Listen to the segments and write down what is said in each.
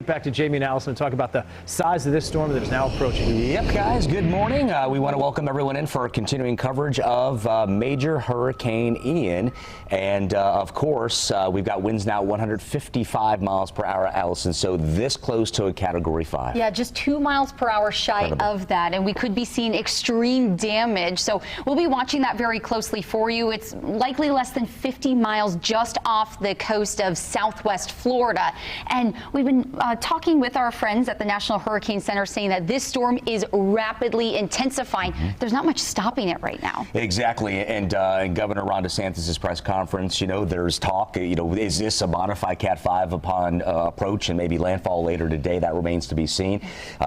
Back to Jayme and Allison to talk about the size of this storm that is now approaching. Yep, guys, good morning. We want to welcome everyone in for continuing coverage of Major Hurricane Ian. And of course, we've got winds now 155 miles per hour, Allison, so this close to a Category 5. Yeah, just 2 miles per hour shy of that, and we could be seeing extreme damage. So we'll be watching that very closely for you. It's likely less than 50 miles just off the coast of southwest Florida. And we've been talking with our friends at the National Hurricane Center saying that this storm is rapidly intensifying. There's not much stopping it right now. Exactly. And in Governor Ron DeSantis' press conference, there's talk, is this a modified Cat 5 upon approach and maybe landfall later today? That remains to be seen.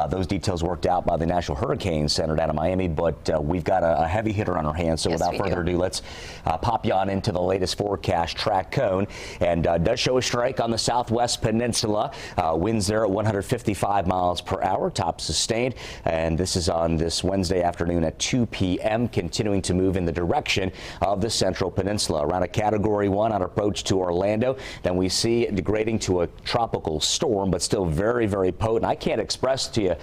Those details worked out by the National Hurricane Center down in Miami, but we've got a heavy hitter on our hands. So without further ado, let's pop you on into the latest forecast track cone. And does show a strike on the southwest peninsula. Winds there at 155 miles per hour, top sustained, and this is on this Wednesday afternoon at 2 p.m., continuing to move in the direction of the central peninsula. Around a Category 1 on approach to Orlando, then we see it degrading to a tropical storm, but still very, very potent. I can't express to you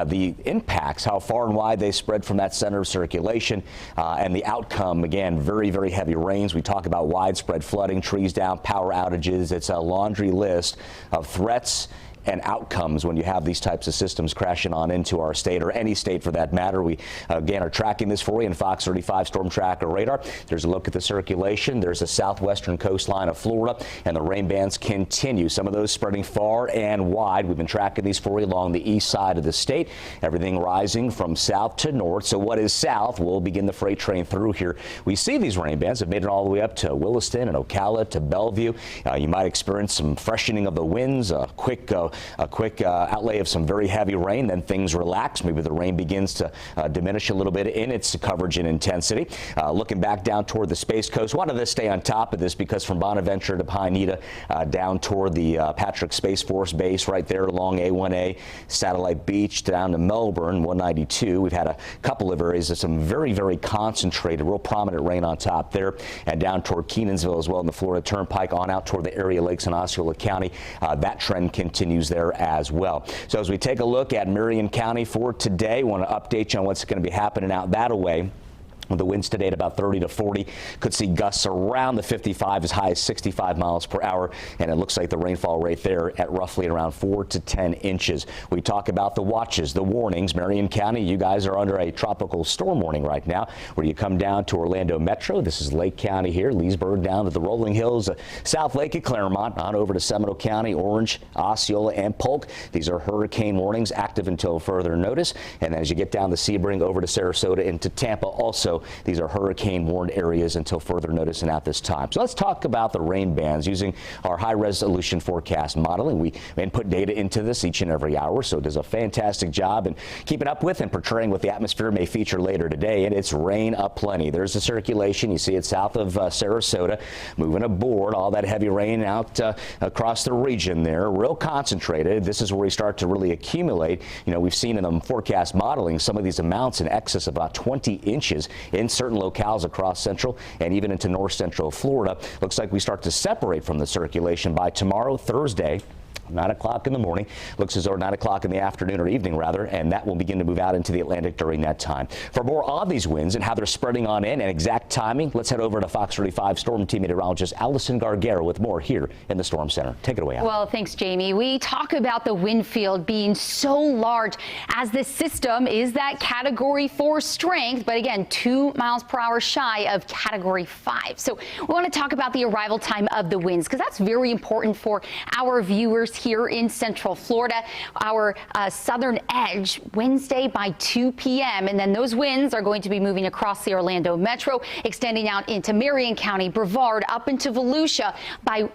the impacts, how far and wide they spread from that center of circulation, and the outcome, again, very, very heavy rains. We talk about widespread flooding, trees down, power outages. It's a laundry list of threats and outcomes when you have these types of systems crashing on into our state, or any state for that matter. We again are tracking this for you in Fox 35 Storm Tracker radar. There's a look at the circulation. There's a southwestern coastline of Florida, and the rain bands continue. Some of those spreading far and wide. We've been tracking these for you along the east side of the state. Everything rising from south to north. So what is south? We'll begin the freight train through here. We see these rain bands have made it all the way up to Williston and Ocala to Bellevue. You might experience some freshening of the winds, a quick outlay of some very heavy rain, then things relax. Maybe the rain begins to diminish a little bit in its coverage and intensity. Looking back down toward the Space Coast, wanted to stay on top of this because from Bonaventure to Pineda, down toward the Patrick Space Force Base right there along A1A, Satellite Beach down to Melbourne, 192. We've had a couple of areas of some very, very concentrated, real prominent rain on top there, and down toward Kenansville as well in the Florida Turnpike on out toward the area lakes in Osceola County. That trend continues there as well. So as we take a look at Marion County for today, want to update you on what's going to be happening out that way. The winds today at about 30 to 40. Could see gusts around the 55, as high as 65 miles per hour. And it looks like the rainfall rate there at roughly around 4 to 10 inches. We talk about the watches, the warnings. Marion County, you guys are under a tropical storm warning right now, where you come down to Orlando Metro. This is Lake County here, Leesburg down to the Rolling Hills, South Lake at Claremont, on over to Seminole County, Orange, Osceola, and Polk. These are hurricane warnings active until further notice. And as you get down the Sebring over to Sarasota into Tampa also, these are hurricane warned areas until further notice and at this time. So let's talk about the rain bands using our high resolution forecast modeling. We input data into this each and every hour, so it does a fantastic job in keeping up with and portraying what the atmosphere may feature later today. And it's rain aplenty. There's the circulation. You see it south of Sarasota, moving aboard all that heavy rain out across the region there, real concentrated. This is where we start to really accumulate. We've seen in the forecast modeling some of these amounts in excess of about 20 inches in certain locales across central and even into north central Florida. Looks like we start to separate from the circulation by tomorrow, Thursday. 9 o'clock in the morning. Looks as though 9 o'clock in the afternoon, or evening rather, and that will begin to move out into the Atlantic during that time. For more on these winds and how they're spreading on in and exact timing, let's head over to Fox 35 Storm Team Meteorologist Allison Gargaro with more here in the Storm Center. Take it away, Allison. Well, thanks, Jayme. We talk about the wind field being so large as this system is that Category 4 strength, but again, 2 miles per hour shy of Category 5. So we want to talk about the arrival time of the winds, because that's very important for our viewers here in Central Florida. Our southern edge Wednesday by 2 p.m. and then those winds are going to be moving across the Orlando Metro, extending out into Marion County, Brevard, up into Volusia by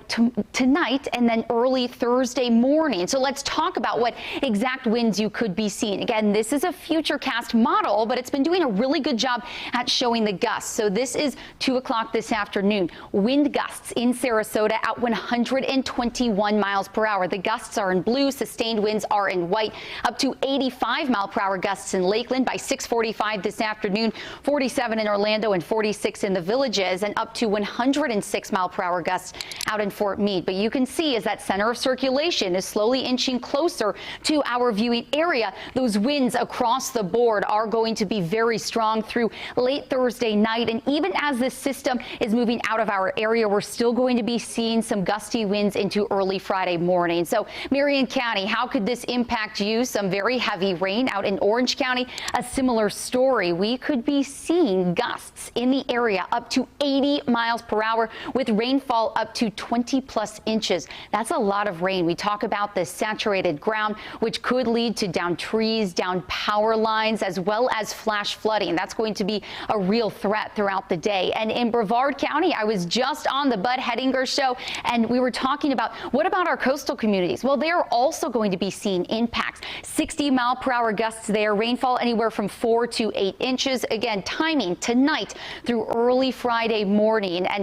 tonight and then early Thursday morning. So let's talk about what exact winds you could be seeing. Again, this is a futurecast model, but it's been doing a really good job at showing the gusts. So this is 2 o'clock this afternoon. Wind gusts in Sarasota at 121 miles per hour. The gusts are in blue, sustained winds are in white, up to 85-mile-per-hour gusts in Lakeland by 6:45 this afternoon, 47 in Orlando and 46 in the Villages, and up to 106-mile-per-hour gusts out in Fort Meade. But you can see as that center of circulation is slowly inching closer to our viewing area, those winds across the board are going to be very strong through late Thursday night. And even as this system is moving out of our area, we're still going to be seeing some gusty winds into early Friday morning. So Marion County, how could this impact you? Some very heavy rain out in Orange County. A similar story. We could be seeing gusts in the area up to 80 miles per hour with rainfall up to 20+ inches. That's a lot of rain. We talk about the saturated ground, which could lead to down trees, down power lines, as well as flash flooding. That's going to be a real threat throughout the day. And in Brevard County, I was just on the Bud Hedinger show, and we were talking about what about our coastal communities? Well, they are also going to be seeing impacts. 60-mile-per-hour gusts there, rainfall anywhere from 4 to 8 inches. Again, timing tonight through early Friday morning. And